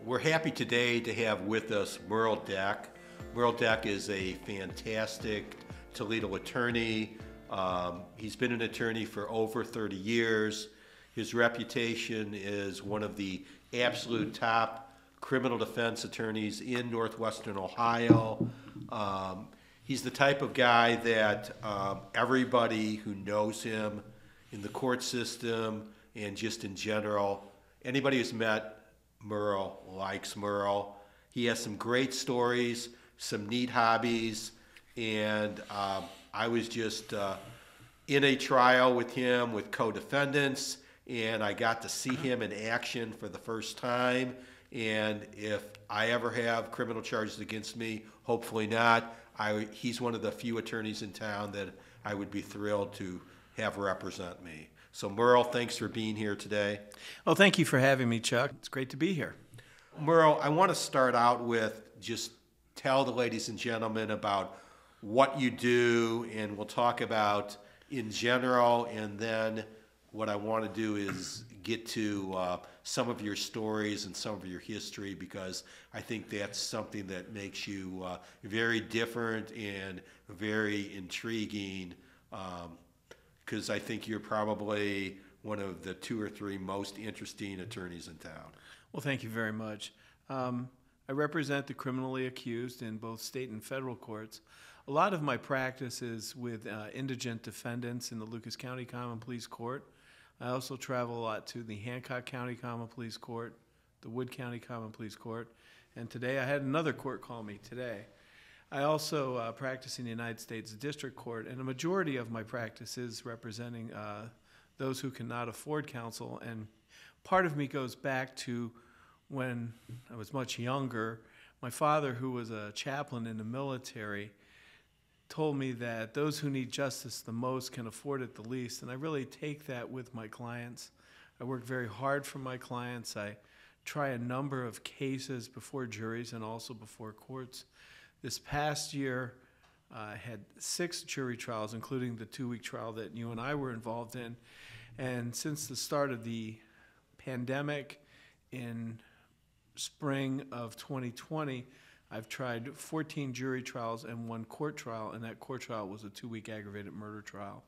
We're happy today to have with us Merle Dech. Merle Dech is a fantastic Toledo attorney. He's been an attorney for over 30 years. His reputation is one of the absolute top criminal defense attorneys in Northwestern Ohio. He's the type of guy that everybody who knows him in the court system and just in general, anybody who's met Merle likes Merle. He has some great stories, some neat hobbies, and I was just in a trial with him with co-defendants, and I got to see him in action for the first time. And if I ever have criminal charges against me, hopefully not, he's one of the few attorneys in town that I would be thrilled to have represent me. So Merle, thanks for being here today. Well, thank you for having me, Chuck. It's great to be here. Merle, I want to start out with just tell the ladies and gentlemen about what you do, and we'll talk about in general, and then what I want to do is get to some of your stories and some of your history, because I think that's something that makes you very different and very intriguing, because I think you're probably one of the 2 or 3 most interesting attorneys in town. Well, thank you very much. I represent the criminally accused in both state and federal courts. A lot of my practice is with indigent defendants in the Lucas County Common Pleas Court. I also travel a lot to the Hancock County Common Pleas Court, the Wood County Common Pleas Court, and today I had another court call me today. I also practice in the United States District Court, and a majority of my practice is representing those who cannot afford counsel. And part of me goes back to when I was much younger. My father, who was a chaplain in the military, told me that those who need justice the most can afford it the least, and I really take that with my clients. I work very hard for my clients. I try a number of cases before juries and also before courts. This past year, I had 6 jury trials, including the 2-week trial that you and I were involved in. And since the start of the pandemic in spring of 2020, I've tried 14 jury trials and 1 court trial, and that court trial was a 2-week aggravated murder trial.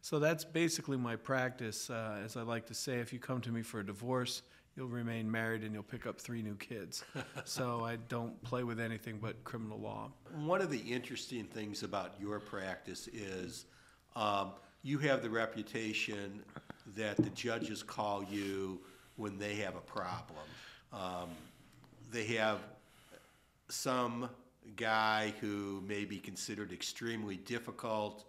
So that's basically my practice. As I like to say, if you come to me for a divorce, you'll remain married and you'll pick up 3 new kids. So I don't play with anything but criminal law. One of the interesting things about your practice is you have the reputation that the judges call you when they have a problem. They have some guy who may be considered extremely difficult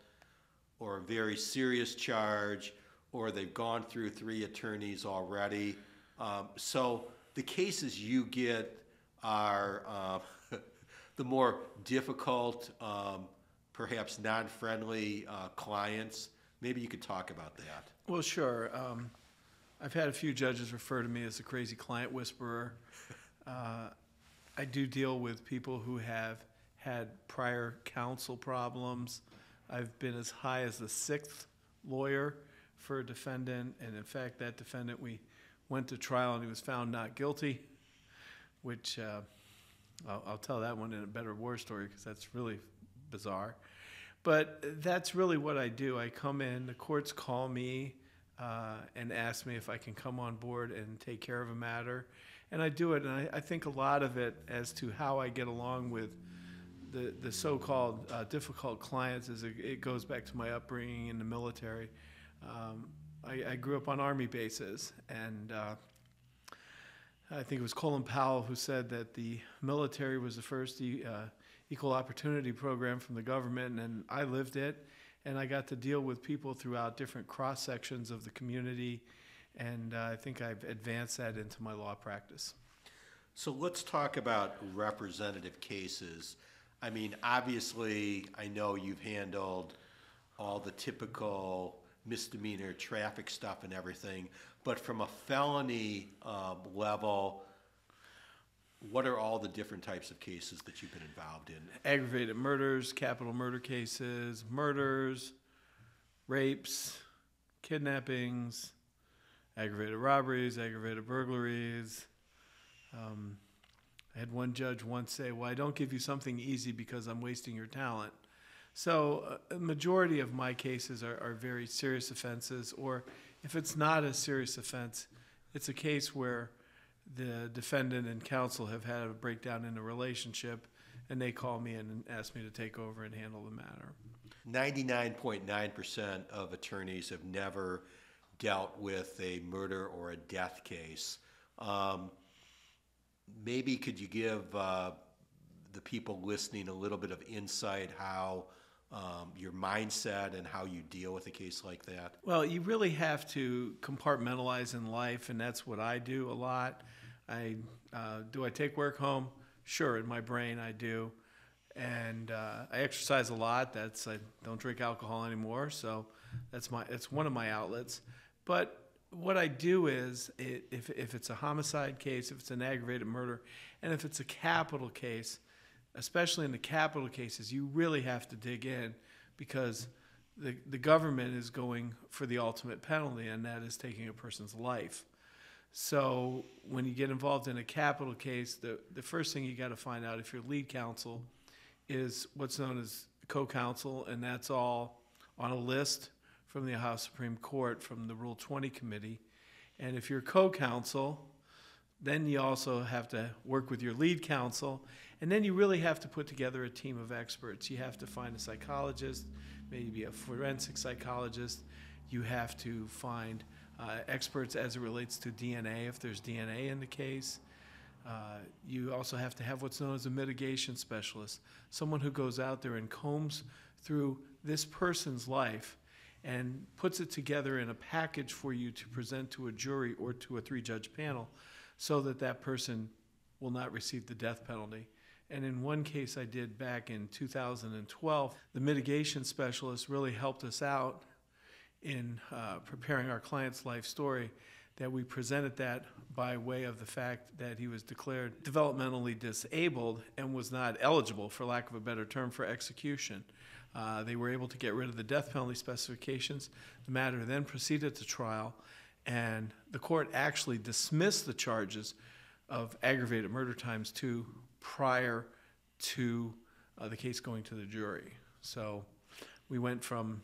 or a very serious charge, or they've gone through 3 attorneys already. So the cases you get are the more difficult, perhaps non-friendly clients. Maybe you could talk about that. Well, sure. I've had a few judges refer to me as a crazy client whisperer. I do deal with people who have had prior counsel problems. I've been as high as the 6th lawyer for a defendant, and in fact, that defendant, we went to trial and he was found not guilty, which I'll tell that one in a better war story because that's really bizarre. But that's really what I do. I come in, the courts call me and ask me if I can come on board and take care of a matter. And I do it, and I think a lot of it as to how I get along with the so-called difficult clients is it goes back to my upbringing in the military. I grew up on Army bases, and I think it was Colin Powell who said that the military was the first equal opportunity program from the government, and I lived it, and I got to deal with people throughout different cross-sections of the community, and I think I've advanced that into my law practice. So let's talk about representative cases. I mean, obviously, I know you've handled all the typical misdemeanor traffic stuff and everything, but from a felony level, what are all the different types of cases that you've been involved in? Aggravated murders, capital murder cases, murders, rapes, kidnappings, aggravated robberies, aggravated burglaries, I had one judge once say, well, I don't give you something easy because I'm wasting your talent. So a majority of my cases are very serious offenses, or if it's not a serious offense, it's a case where the defendant and counsel have had a breakdown in a relationship, and they call me in and ask me to take over and handle the matter. 99.9% of attorneys have never dealt with a murder or a death case. Maybe could you give the people listening a little bit of insight how your mindset and how you deal with a case like that? Well, you really have to compartmentalize in life, and that's what I do a lot. Do I take work home? Sure, in my brain I do. And I exercise a lot. I don't drink alcohol anymore, so it's one of my outlets. But what I do is, if it's a homicide case, if it's an aggravated murder, and if it's a capital case, especially in the capital cases, you really have to dig in, because the government is going for the ultimate penalty, and that is taking a person's life. So when you get involved in a capital case, the first thing you got to find out, if you're lead counsel, is what's known as co-counsel, and that's all on a list from the Ohio Supreme Court, from the Rule 20 Committee. And if you're co-counsel, then you also have to work with your lead counsel, and then you really have to put together a team of experts. You have to find a psychologist, maybe a forensic psychologist. You have to find experts as it relates to DNA, if there's DNA in the case. You also have to have what's known as a mitigation specialist, someone who goes out there and combs through this person's life and puts it together in a package for you to present to a jury or to a 3-judge panel, so that that person will not receive the death penalty. And in one case I did back in 2012, the mitigation specialist really helped us out in preparing our client's life story, that we presented that by way of the fact that he was declared developmentally disabled and was not eligible, for lack of a better term, for execution. They were able to get rid of the death penalty specifications. The matter then proceeded to trial, and the court actually dismissed the charges of aggravated murder ×2 prior to the case going to the jury. So we went from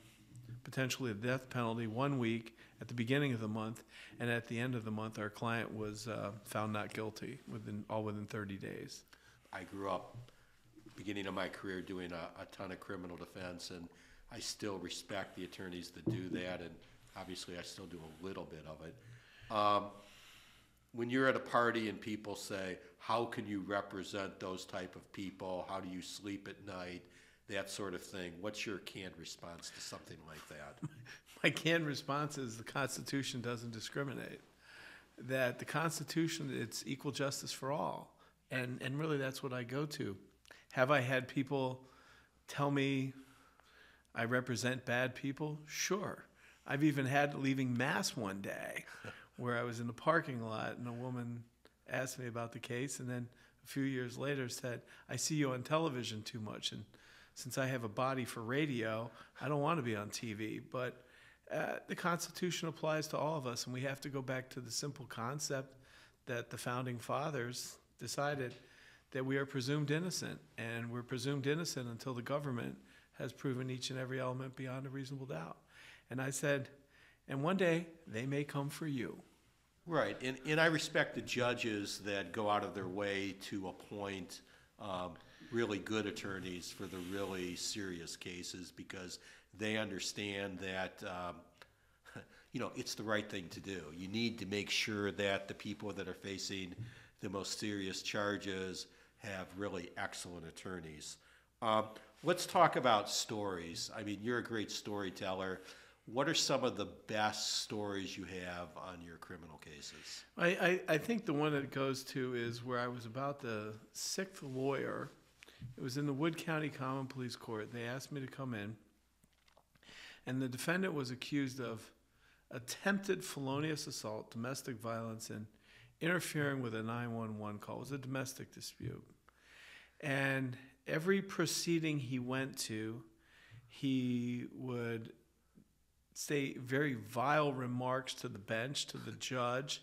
potentially the death penalty 1 week at the beginning of the month, and at the end of the month our client was found not guilty within 30 days. I grew up, beginning of my career, doing a ton of criminal defense, and I still respect the attorneys that do that, and obviously I still do a little bit of it. When you're at a party and people say, how can you represent those type of people? How do you sleep at night? That sort of thing. What's your canned response to something like that? My canned response is the Constitution doesn't discriminate. That the Constitution, it's equal justice for all. And really that's what I go to. Have I had people tell me I represent bad people? Sure. I've even had leaving Mass one day where I was in the parking lot and a woman asked me about the case, and then a few years later said, I see you on television too much, and since I have a body for radio, I don't want to be on TV. But the Constitution applies to all of us, and we have to go back to the simple concept that the Founding Fathers decided, that we are presumed innocent, and we're presumed innocent until the government has proven each and every element beyond a reasonable doubt. And I said, and one day they may come for you. Right, and I respect the judges that go out of their way to appoint really good attorneys for the really serious cases, because they understand that it's the right thing to do. You need to make sure that the people that are facing the most serious charges have really excellent attorneys. Let's talk about stories. I mean, you're a great storyteller. What are some of the best stories you have on your criminal cases? I think the one that goes to is where I was about the 6th lawyer. It was in the Wood County Common Pleas Court. They asked me to come in, and the defendant was accused of attempted felonious assault, domestic violence, and interfering with a 911 call. It was a domestic dispute. And every proceeding he went to, he would say very vile remarks to the bench, to the judge,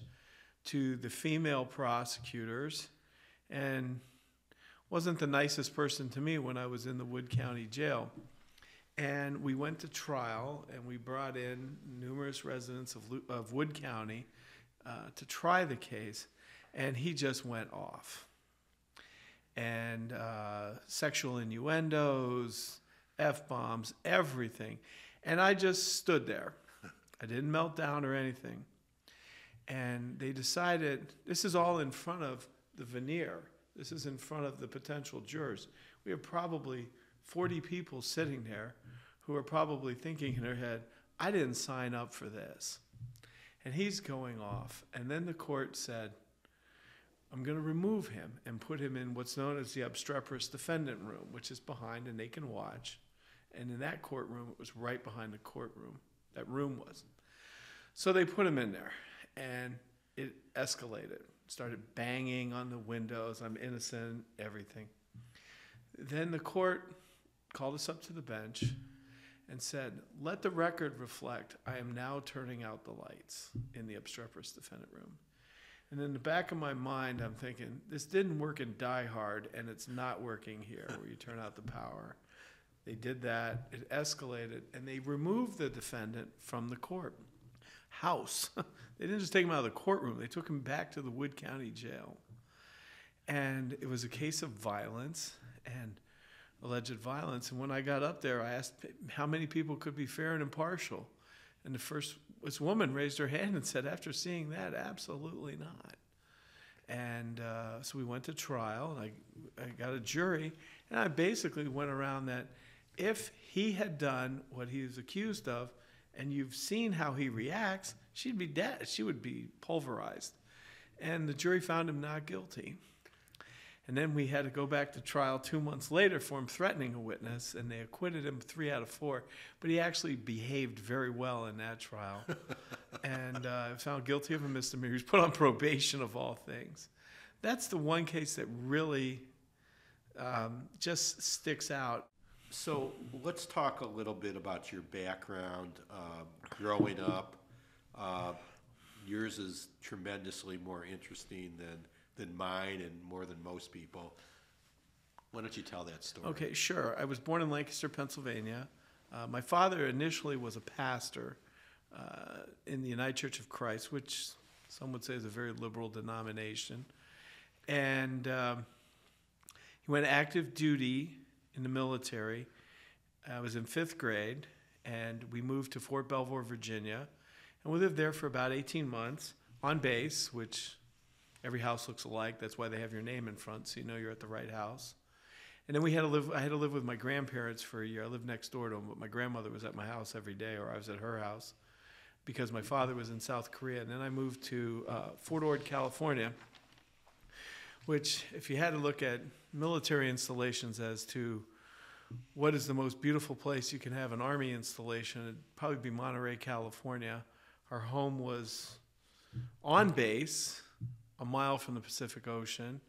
to the female prosecutors, and wasn't the nicest person to me when I was in the Wood County Jail. And we went to trial, and we brought in numerous residents of Wood County to try the case, and he just went off. And sexual innuendos, F-bombs, everything. And I just stood there. I didn't melt down or anything. And they decided, this is all in front of the veneer. This is in front of the potential jurors. We have probably 40 people sitting there who are probably thinking in their head, I didn't sign up for this. And he's going off. And then the court said, I'm going to remove him and put him in what's known as the obstreperous defendant room, which is behind, and they can watch. And in that courtroom, it was right behind the courtroom. That room was. So they put him in there, and it escalated. Started banging on the windows. I'm innocent, everything. Then the court called us up to the bench and said, let the record reflect, I am now turning out the lights in the obstreperous defendant room. And in the back of my mind, I'm thinking, this didn't work in Die Hard, and it's not working here, where you turn out the power. They did that, it escalated, and they removed the defendant from the courthouse. They didn't just take him out of the courtroom, they took him back to the Wood County Jail. And it was a case of violence and alleged violence. And when I got up there, I asked how many people could be fair and impartial. And this woman raised her hand and said, after seeing that, absolutely not. And so we went to trial, and I got a jury, and I basically went around that if he had done what he was accused of, and you've seen how he reacts, she'd be dead. She would be pulverized. And the jury found him not guilty. And then we had to go back to trial 2 months later for him threatening a witness, and they acquitted him 3 out of 4. But he actually behaved very well in that trial. And found guilty of a misdemeanor. He was put on probation, of all things. That's the one case that really just sticks out. So let's talk a little bit about your background growing up. Yours is tremendously more interesting than mine and more than most people. Why don't you tell that story? Okay, sure. I was born in Lancaster, Pennsylvania. My father initially was a pastor in the United Church of Christ, which some would say is a very liberal denomination. And he went active duty in the military. I was in 5th grade, and we moved to Fort Belvoir, Virginia. And we lived there for about 18 months on base, which every house looks alike. That's why they have your name in front, so you know you're at the right house. And then I had to live with my grandparents for a year. I lived next door to them, but my grandmother was at my house every day, or I was at her house, because my father was in South Korea. And then I moved to Fort Ord, California, which, if you had to look at military installations as to what is the most beautiful place you can have an Army installation, it'd probably be Monterey, California. Our home was on base, a mile from the Pacific Ocean.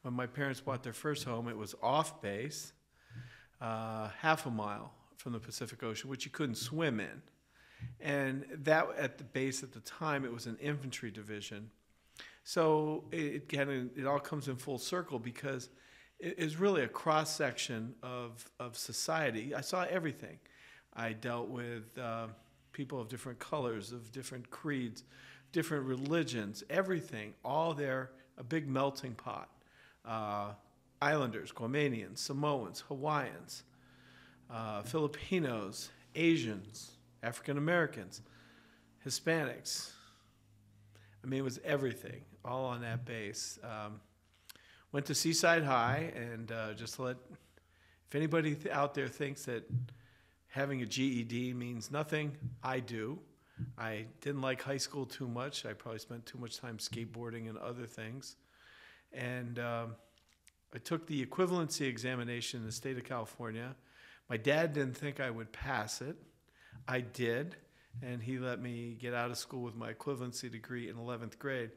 When my parents bought their first home, it was off base, half a mile from the Pacific Ocean, which you couldn't swim in. And that, at the base at the time, it was an infantry division. So it all comes in full circle, because it is really a cross-section of society. I saw everything. I dealt with people of different colors, of different creeds, different religions, everything, all there, a big melting pot. Islanders, Guamanians, Samoans, Hawaiians, Filipinos, Asians, African Americans, Hispanics. I mean, it was everything, all on that base. Went to Seaside High, and just to let, if anybody out there thinks that having a GED means nothing, I do. I didn't like high school too much. I probably spent too much time skateboarding and other things. And I took the equivalency examination in the state of California. My dad didn't think I would pass it. I did, and he let me get out of school with my equivalency degree in 11th grade,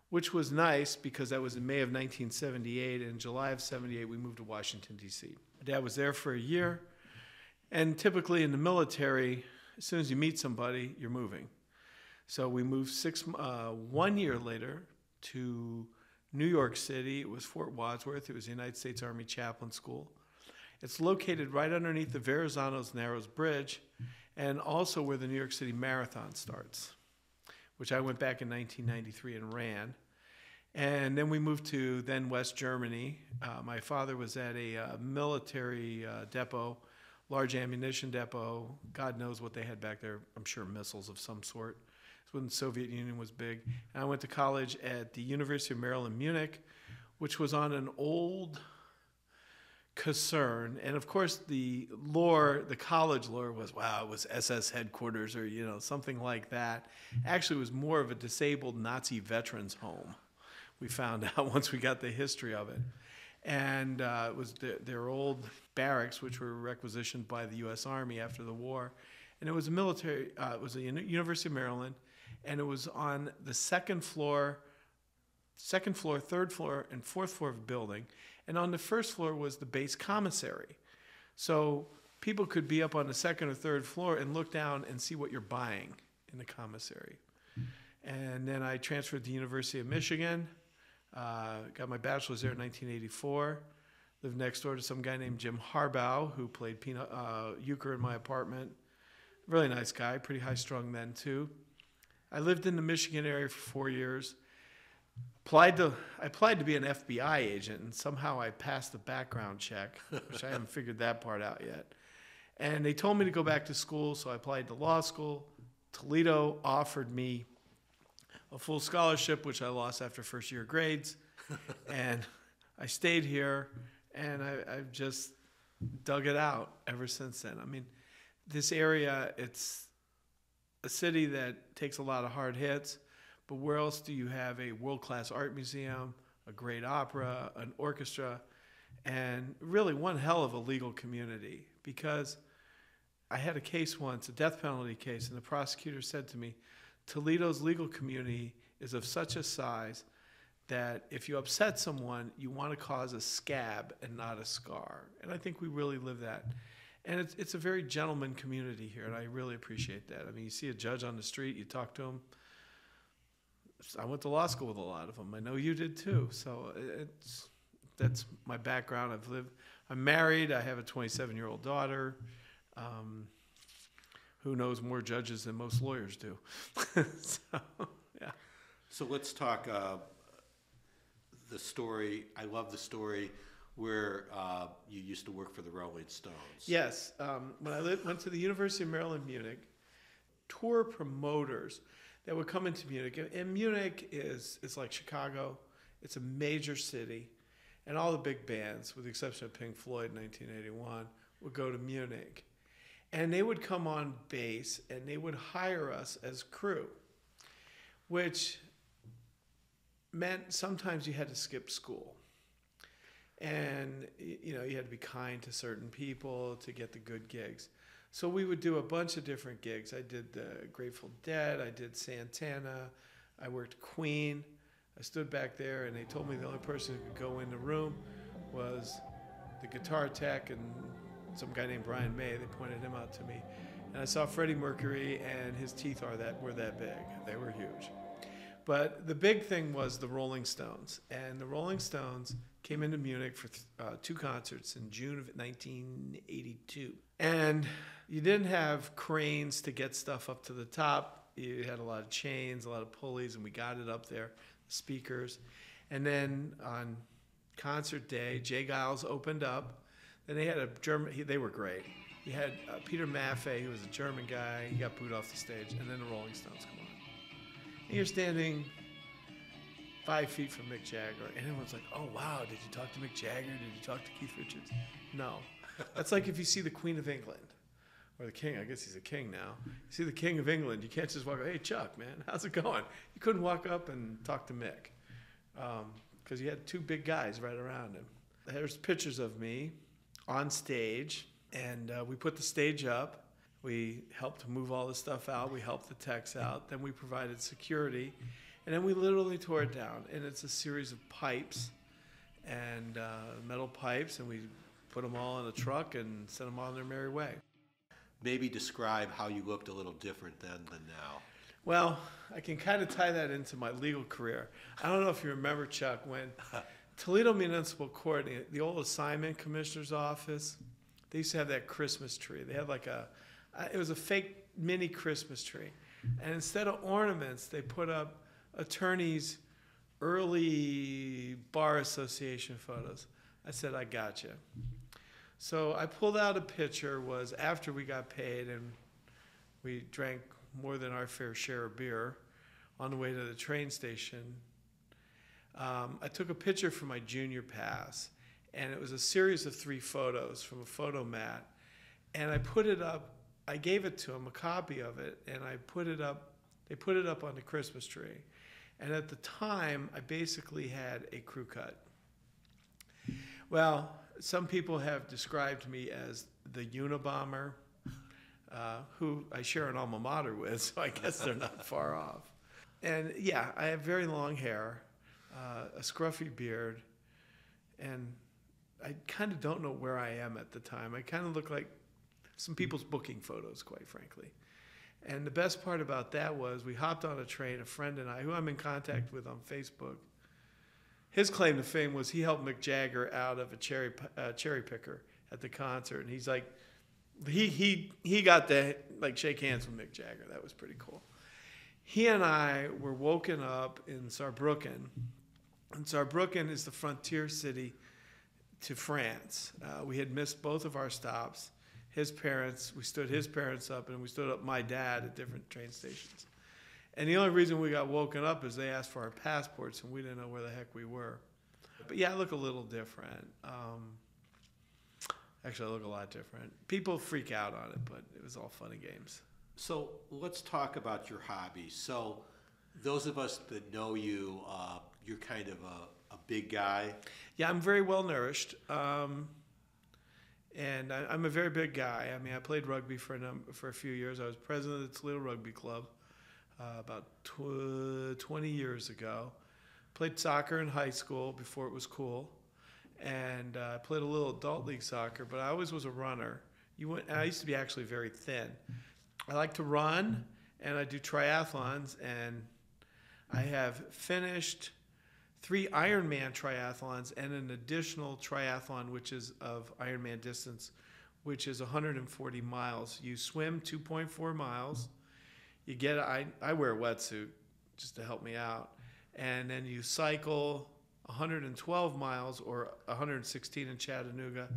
which was nice because that was in May of 1978. And in July of 78, we moved to Washington, D.C. My dad was there for a year, and typically in the military, as soon as you meet somebody, you're moving. So we moved 1 year later to New York City. It was Fort Wadsworth. It was the United States Army Chaplain School. It's located right underneath the Verrazanos Narrows Bridge and also where the New York City Marathon starts, which I went back in 1993 and ran. And then we moved to then West Germany. My father was at a military depot, large ammunition depot. God knows what they had back there. I'm sure missiles of some sort. It's when the Soviet Union was big. And I went to college at the University of Maryland, Munich, which was on an old Kaserne. And of course, the college lore was, wow, it was SS headquarters or, something like that. Actually, it was more of a disabled Nazi veterans home. We found out once we got the history of it. And it was their old barracks, which were requisitioned by the U.S. Army after the war. And it was a military, it was the University of Maryland, and it was on the second floor, third floor, and fourth floor of the building. And on the first floor was the base commissary. So people could be up on the second or third floor and look down and see what you're buying in the commissary. And then I transferred to the University of Michigan. Got my bachelor's there in 1984. Lived next door to some guy named Jim Harbaugh, who played euchre in my apartment. Really nice guy, pretty high-strung then too. I lived in the Michigan area for 4 years. I applied to be an FBI agent, and somehow I passed the background check, which I haven't figured that part out yet. And they told me to go back to school, so I applied to law school. Toledo offered me a full scholarship, which I lost after first year grades. And I stayed here, and I've just dug it out ever since then. I mean, this area, it's a city that takes a lot of hard hits, but where else do you have a world-class art museum, a great opera, an orchestra, and really one hell of a legal community? Because I had a case once, a death penalty case, and the prosecutor said to me, Toledo's legal community is of such a size that if you upset someone, you want to cause a scab and not a scar. And I think we really live that. And it's a very gentleman community here, and I really appreciate that. I mean, you see a judge on the street, you talk to him. I went to law school with a lot of them. I know you did too. So that's my background. I'm married. I have a 27-year-old daughter. Who knows more judges than most lawyers do. So, yeah. So let's talk the story. I love the story where you used to work for the Rolling Stones. Yes. When I went to the University of Maryland, Munich, tour promoters that would come into Munich. And Munich it's like Chicago. It's a major city. And all the big bands, with the exception of Pink Floyd in 1981, would go to Munich. And they would come on base, and they would hire us as crew, which meant sometimes you had to skip school. And, you had to be kind to certain people to get the good gigs. So we would do a bunch of different gigs. I did the Grateful Dead. I did Santana. I worked Queen. I stood back there, and they told me the only person who could go in the room was the guitar tech and some guy named Brian May. They pointed him out to me. And I saw Freddie Mercury, and his teeth were that big. They were huge. But the big thing was the Rolling Stones. And the Rolling Stones came into Munich for 2 concerts in June of 1982. And you didn't have cranes to get stuff up to the top. You had a lot of chains, a lot of pulleys, and we got it up there, the speakers. And then on concert day, Jay Giles opened up. Then they had a German, they were great. You had Peter Maffay, who was a German guy. He got booed off the stage, and then the Rolling Stones come on. And you're standing 5 feet from Mick Jagger, and everyone's like, oh, wow, did you talk to Mick Jagger? Did you talk to Keith Richards? No. That's like if you see the Queen of England, or the King. I guess he's a king now. You see the King of England, you can't just walk up, hey, Chuck, man, how's it going? You couldn't walk up and talk to Mick because you had 2 big guys right around him. There's pictures of me on stage, and we put the stage up. We helped move all the stuff out. We helped the techs out. Then we provided security, and then we literally tore it down. And it's a series of pipes and metal pipes, and we put them all in a truck and sent them on their merry way. Maybe describe how you looked a little different then than now. Well, I can kind of tie that into my legal career. I don't know if you remember, Chuck, when Toledo Municipal Court, the old assignment commissioner's office, they used to have that Christmas tree. They had like it was a fake mini Christmas tree. And instead of ornaments, they put up attorneys' early bar association photos. I said, I got you. So I pulled out a picture, was after we got paid and we drank more than our fair share of beer on the way to the train station. I took a picture for my junior pass, and it was a series of 3 photos from a photo mat. And I put it up, I gave it to him, a copy of it, and I put it up, they put it up on the Christmas tree. And at the time, I basically had a crew cut. Well, some people have described me as the Unabomber, who I share an alma mater with, so I guess they're not far off. And yeah, I have very long hair, a scruffy beard, and I kind of don't know where I am at the time. I kind of look like some people's booking photos, quite frankly. And the best part about that was we hopped on a train, a friend and I, who I'm in contact with on Facebook. His claim to fame was he helped Mick Jagger out of a cherry picker at the concert. And he's like, he got to like shake hands with Mick Jagger. That was pretty cool. He and I were woken up in Saarbrücken. And Saarbrücken is the frontier city to France. We had missed both of our stops. His parents, we stood his parents up, and we stood up my dad at different train stations. And the only reason we got woken up is they asked for our passports, and we didn't know where the heck we were. But yeah, I look a little different. Actually, I look a lot different. People freak out on it, but it was all fun and games. So let's talk about your hobbies. So those of us that know you, you're kind of a big guy. Yeah, I'm very well nourished. And I'm a very big guy. I mean, I played rugby for a few years. I was president of the Toledo Rugby Club about 20 years ago. Played soccer in high school before it was cool. And I played a little adult league soccer, but I always was a runner. I used to be actually very thin. I like to run, and I do triathlons, and I have finished 3 Ironman triathlons and an additional triathlon, which is of Ironman distance, which is 140 miles. You swim 2.4 miles. You get, I wear a wetsuit just to help me out. And then you cycle 112 miles or 116 in Chattanooga.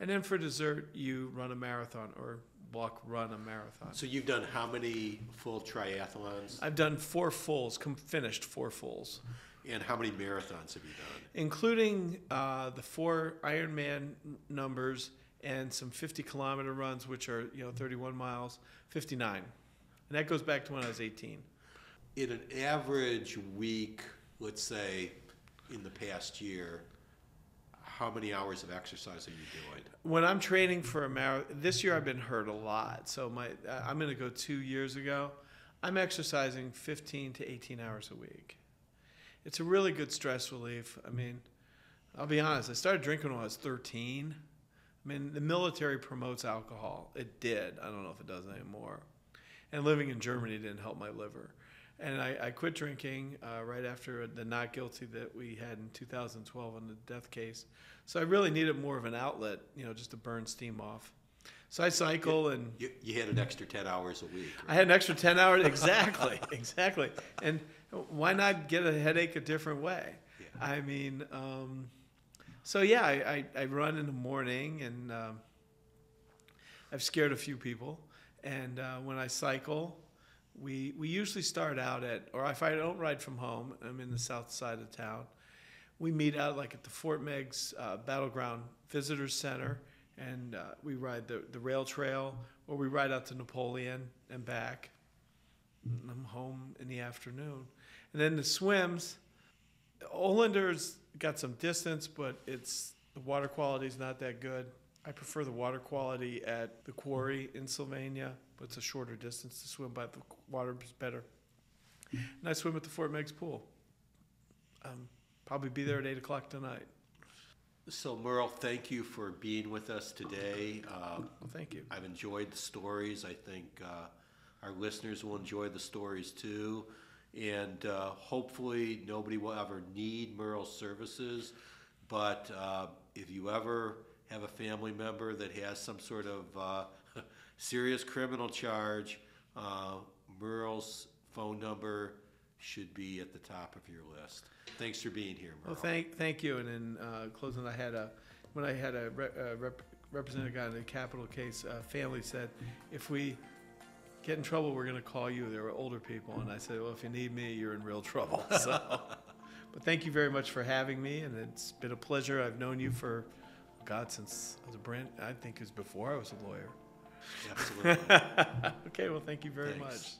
And then for dessert, you run a marathon or run a marathon. So you've done how many full triathlons? I've done 4 fulls, finished 4 fulls. And how many marathons have you done? Including the 4 Ironman numbers and some 50-kilometer runs, which are 31 miles, 59. And that goes back to when I was 18. In an average week, let's say in the past year, how many hours of exercise are you doing? When I'm training for a marathon, this year I've been hurt a lot. So I'm going to go 2 years ago. I'm exercising 15 to 18 hours a week. It's a really good stress relief. I mean, I'll be honest, I started drinking when I was 13. I mean, the military promotes alcohol. It did. I don't know if it does anymore. And living in Germany didn't help my liver. And I quit drinking right after the not guilty that we had in 2012 on the death case. So I really needed more of an outlet, just to burn steam off. So I cycle and... You had an extra 10 hours a week. Right? I had an extra 10 hours, exactly, exactly. And why not get a headache a different way? Yeah. I mean, so yeah, I run in the morning, and I've scared a few people. And when I cycle, we usually start out or if I don't ride from home, I'm in the south side of town, we meet out like at the Fort Meigs Battleground Visitors Center, and we ride the rail trail, or we ride out to Napoleon and back. I'm home in the afternoon. And then the swims, Olander's got some distance, but the water quality is not that good. I prefer the water quality at the quarry in Sylvania, but it's a shorter distance to swim, but the water is better. And I swim at the Fort Meigs pool. Probably be there at 8 o'clock tonight. So, Merle, thank you for being with us today. Well, thank you. I've enjoyed the stories. I think Our listeners will enjoy the stories too. And hopefully nobody will ever need Merle's services. But if you ever have a family member that has some sort of serious criminal charge, Merle's phone number should be at the top of your list. Thanks for being here, Merle. Well, thank you. And in closing, when I had a representative guy in a capital case, family said, if we get in trouble, we're going to call you. They were older people, and I said, well, if you need me, you're in real trouble. So, but thank you very much for having me, and it's been a pleasure. I've known you for, God, since I was I think it was before I was a lawyer. Absolutely. Okay, well, thank you very Thanks. much.